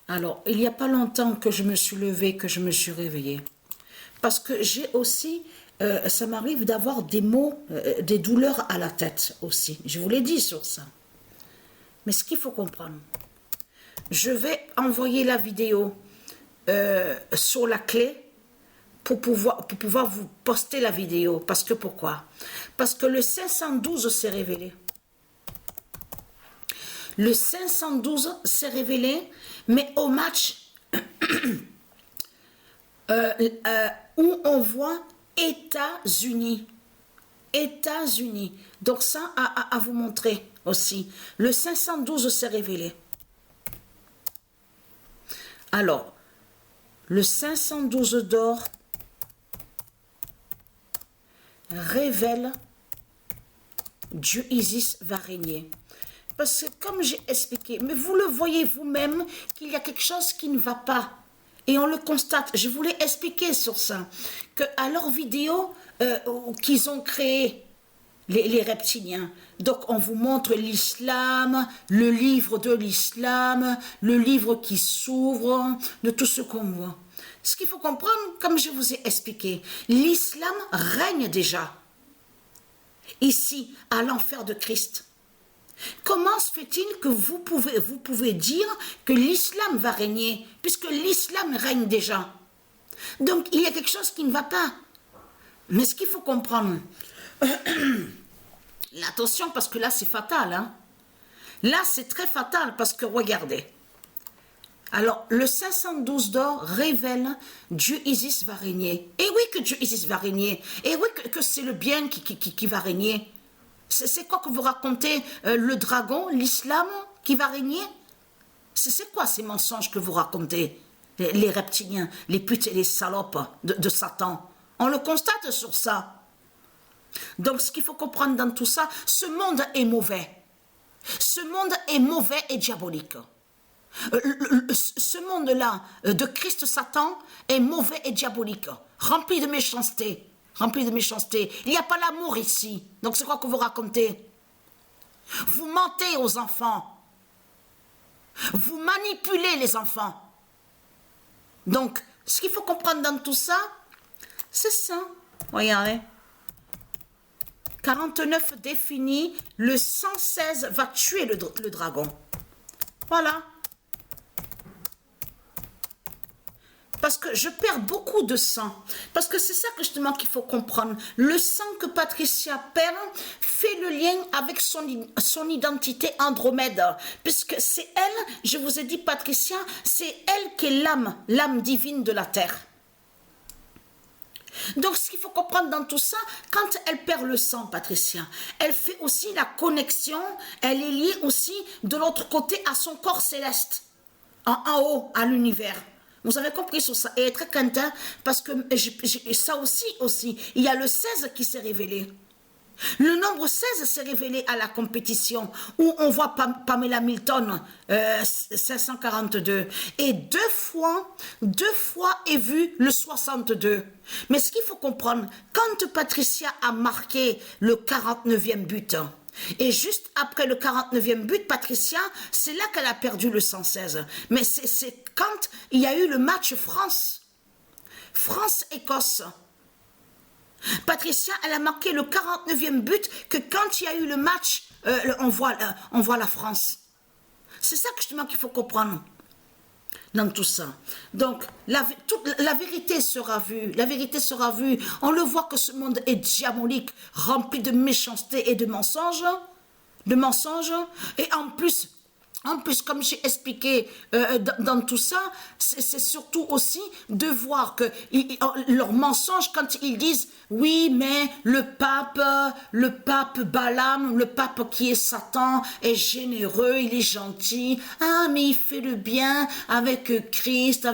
Alors, il n'y a pas longtemps que je me suis levée, que je me suis réveillée. Parce que j'ai aussi, ça m'arrive d'avoir des maux, des douleurs à la tête aussi. Je vous l'ai dit sur ça. Mais ce qu'il faut comprendre, je vais envoyer la vidéo sur la clé pour pouvoir vous poster la vidéo. Parce que pourquoi? Parce que le 512 s'est révélé. Le 512 s'est révélé, mais au match où on voit États-Unis. États-Unis. Donc ça à vous montrer aussi. Le 512 s'est révélé. Alors, le 512 d'or révèle Dieu Isis va régner. Parce que comme j'ai expliqué, mais vous le voyez vous-même qu'il y a quelque chose qui ne va pas. Et on le constate. Je voulais expliquer sur ça. Qu'à leur vidéo qu'ils ont créé, les reptiliens. Donc on vous montre l'islam, le livre de l'islam, le livre qui s'ouvre, de tout ce qu'on voit. Ce qu'il faut comprendre, comme je vous ai expliqué, l'islam règne déjà. Ici, à l'enfer de Christ. Comment se fait-il que vous pouvez dire que l'islam va régner, puisque l'islam règne déjà? Donc, il y a quelque chose qui ne va pas. Mais ce qu'il faut comprendre, attention, parce que là, c'est fatal. Hein? Là, c'est très fatal, parce que, regardez. Alors, le 512 d'or révèle Dieu Isis va régner. Et oui que Dieu Isis va régner. Et oui que c'est le bien qui va régner. C'est quoi que vous racontez? Le dragon, l'islam qui va régner? C'est quoi ces mensonges que vous racontez? Les reptiliens, les putes et les salopes de Satan. On le constate sur ça. Donc ce qu'il faut comprendre dans tout ça, ce monde est mauvais. Ce monde est mauvais et diabolique. Ce monde-là de Christ Satan est mauvais et diabolique, rempli de méchanceté. Rempli de méchanceté. Il n'y a pas l'amour ici. Donc c'est quoi que vous racontez? Vous mentez aux enfants. Vous manipulez les enfants. Donc, ce qu'il faut comprendre dans tout ça, c'est ça. Regardez. 49 défini, le 116 va tuer le dragon. Voilà. Parce que je perds beaucoup de sang. Parce que c'est ça que justement qu'il faut comprendre. Le sang que Patricia perd fait le lien avec son identité Andromède. Puisque c'est elle, je vous ai dit Patricia, c'est elle qui est l'âme divine de la terre. Donc ce qu'il faut comprendre dans tout ça, quand elle perd le sang, Patricia, elle fait aussi la connexion, elle est liée aussi de l'autre côté à son corps céleste, en haut, à l'univers. Vous avez compris sur ça. Et très content parce que ça aussi, il y a le 16 qui s'est révélé. Le nombre 16 s'est révélé à la compétition où on voit Pamela Milton 542 et deux fois est vu le 62. Mais ce qu'il faut comprendre, quand Patricia a marqué le 49e but, et juste après le 49e but, Patricia, c'est là qu'elle a perdu le 116. Mais c'est quand il y a eu le match France-Écosse. Patricia, elle a marqué le 49e but que quand il y a eu le match, on voit la France. C'est ça justement qu'il faut comprendre dans tout ça. Donc, la vérité sera vue. La vérité sera vue. On le voit que ce monde est diabolique, rempli de méchanceté et de mensonges. Et en plus, comme j'ai expliqué dans tout ça, c'est surtout aussi de voir que leurs mensonges quand ils disent oui, mais le pape Balaam, le pape qui est Satan, est généreux, il est gentil. Ah, mais il fait le bien avec Christ.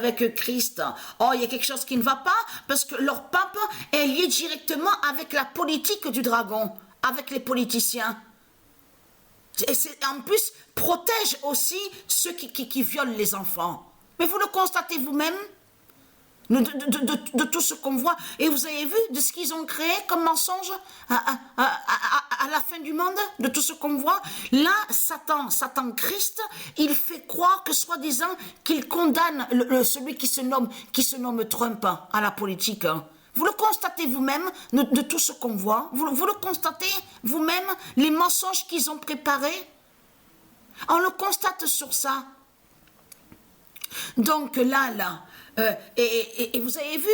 Oh, il y a quelque chose qui ne va pas parce que leur pape est lié directement avec la politique du dragon, avec les politiciens. Et en plus, protège aussi ceux qui violent les enfants. Mais vous le constatez vous-même. de tout ce qu'on voit. Et vous avez vu de ce qu'ils ont créé comme mensonge à la fin du monde, de tout ce qu'on voit. Là, Satan Christ, il fait croire que soi-disant qu'il condamne celui qui se nomme Trump à la politique. Vous le constatez vous-même de tout ce qu'on voit. Vous le constatez vous-même, les mensonges qu'ils ont préparés. On le constate sur ça. Donc là, et vous avez vu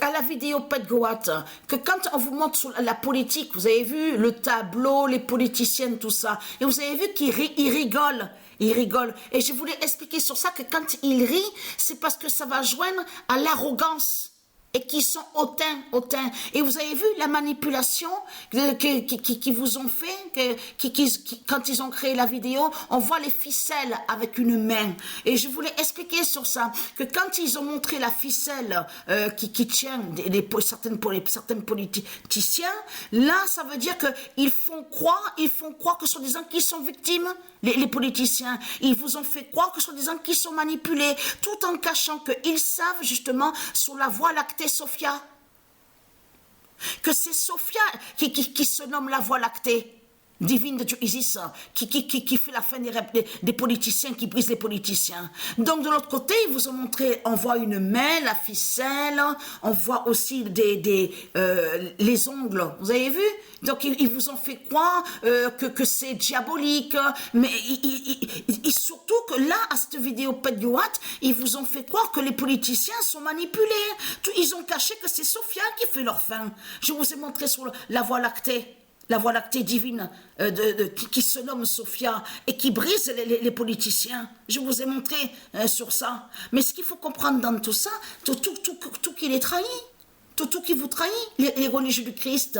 à la vidéo Pet Goat que quand on vous montre sur la politique, vous avez vu le tableau, les politiciennes, tout ça, et vous avez vu qu'ils rigolent. Ils rigolent. Et je voulais expliquer sur ça que quand ils rient, c'est parce que ça va joindre à l'arrogance. Et qui sont hautains. Et vous avez vu la manipulation qui vous ont fait, quand ils ont créé la vidéo, on voit les ficelles avec une main. Et je voulais expliquer sur ça, que quand ils ont montré la ficelle qui tient certains politiciens, là, ça veut dire qu'ils font croire que soi-disant qu'ils sont victimes, les politiciens. Ils vous ont fait croire que soi-disant qu'ils sont manipulés, tout en cachant qu'ils savent justement sur la voie lactée Sophia, que c'est Sophia qui se nomme la voie lactée divine de Dieu Isis, qui fait la fin des politiciens, qui brise les politiciens. Donc de l'autre côté, ils vous ont montré, on voit une main, la ficelle, on voit aussi les ongles, vous avez vu? Donc ils vous ont fait croire que c'est diabolique, mais surtout que là, à cette vidéo Pet Goat, ils vous ont fait croire que les politiciens sont manipulés. Ils ont caché que c'est Sophia qui fait leur fin. Je vous ai montré sur la voie lactée. La voie lactée divine qui se nomme Sophia et qui brise les politiciens. Je vous ai montré sur ça. Mais ce qu'il faut comprendre dans tout ça, tout qui les trahit, tout qui vous trahit, les religieux du Christ.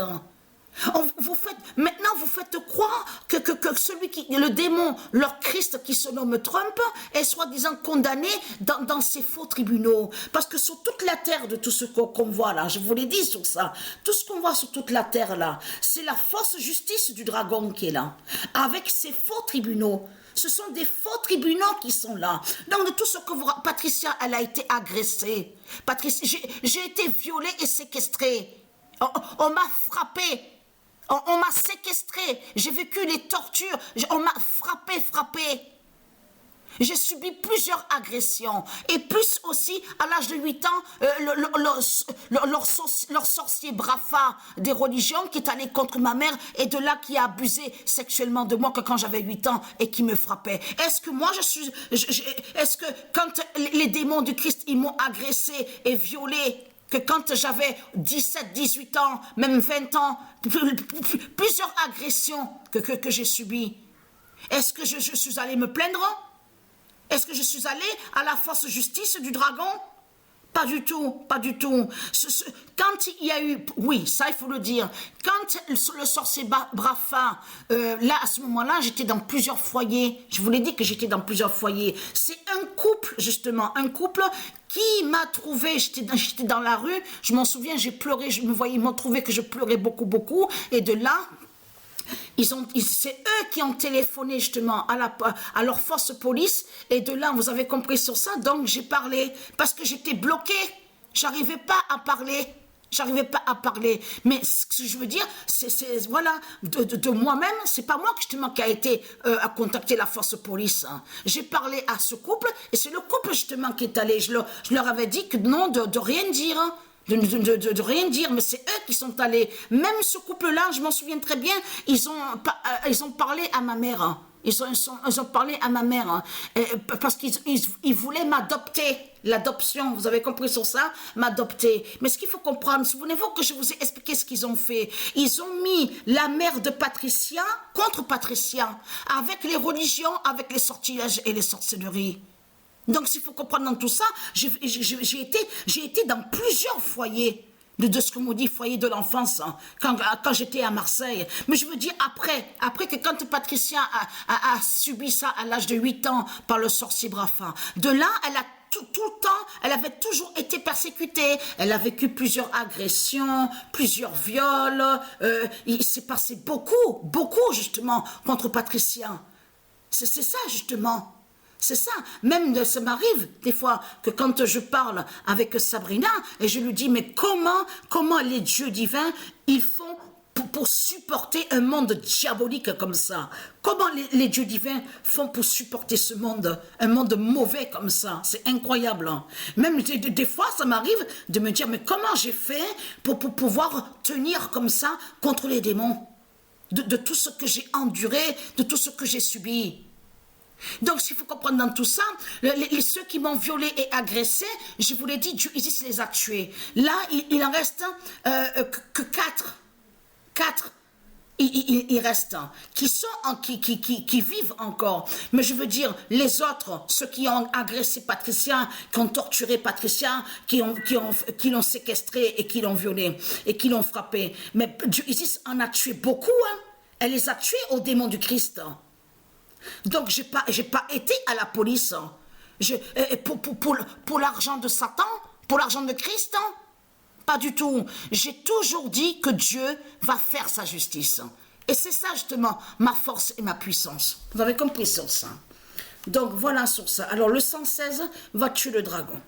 Maintenant, vous faites croire que le démon, leur Christ qui se nomme Trump, est soi-disant condamné dans ces faux tribunaux. Parce que sur toute la terre de tout ce qu'on voit là, je vous l'ai dit sur ça, tout ce qu'on voit sur toute la terre là, c'est la fausse justice du dragon qui est là, avec ces faux tribunaux. Ce sont des faux tribunaux qui sont là. Donc de tout ce que vous... Patricia, elle a été agressée. Patricia, j'ai été violée et séquestrée. On m'a frappée. On m'a séquestré, j'ai vécu les tortures, on m'a frappé. J'ai subi plusieurs agressions. Et plus aussi, à l'âge de 8 ans, leur sorcier Brafa des religions qui est allé contre ma mère et de là qui a abusé sexuellement de moi que quand j'avais 8 ans et qui me frappait. Est-ce que moi est-ce que quand les démons du Christ, ils m'ont agressé et violé, que quand j'avais 17, 18 ans, même 20 ans, plusieurs agressions que j'ai subies. Est-ce que je suis allé me plaindre? Est-ce que je suis allé à la fausse justice du dragon? Pas du tout. Quand il y a eu, oui, ça il faut le dire, quand le sorcier Brafa, là à ce moment-là, j'étais dans plusieurs foyers. Je vous l'ai dit que j'étais dans plusieurs foyers. C'est un couple, justement, qui m'a trouvé, j'étais dans la rue, je m'en souviens, j'ai pleuré, ils m'ont trouvé que je pleurais beaucoup, et de là, c'est eux qui ont téléphoné justement à leur force police, et de là, vous avez compris sur ça, donc j'ai parlé, parce que j'étais bloquée, j'arrivais pas à parler, mais ce que je veux dire, c'est voilà, de moi-même, c'est pas moi justement qui a été à contacter la force police, hein. J'ai parlé à ce couple, et c'est le couple justement qui est allé, je leur avais dit que non, de rien dire, hein. De rien dire, mais c'est eux qui sont allés. Même ce couple-là, je m'en souviens très bien, ils ont parlé à ma mère, hein. Ils ont parlé à ma mère, hein, parce qu'ils voulaient m'adopter. L'adoption, vous avez compris sur ça? M'adopter. Mais ce qu'il faut comprendre, souvenez-vous que je vous ai expliqué ce qu'ils ont fait. Ils ont mis la mère de Patricia contre Patricia, avec les religions, avec les sortilèges et les sorcelleries. Donc, s'il faut comprendre dans tout ça, j'ai été dans plusieurs foyers de ce qu'on me dit, foyer de l'enfance, hein, quand j'étais à Marseille. Mais je veux dire, après que quand Patricia a subi ça à l'âge de 8 ans par le sorcier Brafa, de là, elle a tout le temps, elle avait toujours été persécutée. Elle a vécu plusieurs agressions, plusieurs viols. Il s'est passé beaucoup, justement, contre Patricia. C'est ça, justement. C'est ça. Même ça m'arrive des fois que quand je parle avec Sabrina et je lui dis mais comment les dieux divins ils font pour supporter un monde diabolique comme ça? Comment les dieux divins font pour supporter ce monde, un monde mauvais comme ça? C'est incroyable. Hein. Même des fois, ça m'arrive de me dire, mais comment j'ai fait pour pouvoir tenir comme ça contre les démons? De tout ce que j'ai enduré, de tout ce que j'ai subi. Donc, ce qu'il faut comprendre dans tout ça, ceux qui m'ont violé et agressé, je vous l'ai dit, Dieu Isis les a tués. Là, il en reste que 4. 4, il reste, hein, qui vivent encore. Mais je veux dire, les autres, ceux qui ont agressé Patricia, qui ont torturé Patricia, qui l'ont séquestré et qui l'ont violé et qui l'ont frappé. Mais Dieu Isis en a tué beaucoup, hein. Elle les a tués au démon du Christ. Donc, j'ai pas été à la police. Hein. Pour l'argent de Satan, pour l'argent de Christ, hein. Pas du tout. J'ai toujours dit que Dieu va faire sa justice. Et c'est ça justement ma force et ma puissance. Vous avez compris sur ça. Donc voilà sur ça. Alors le 116 va tuer le dragon.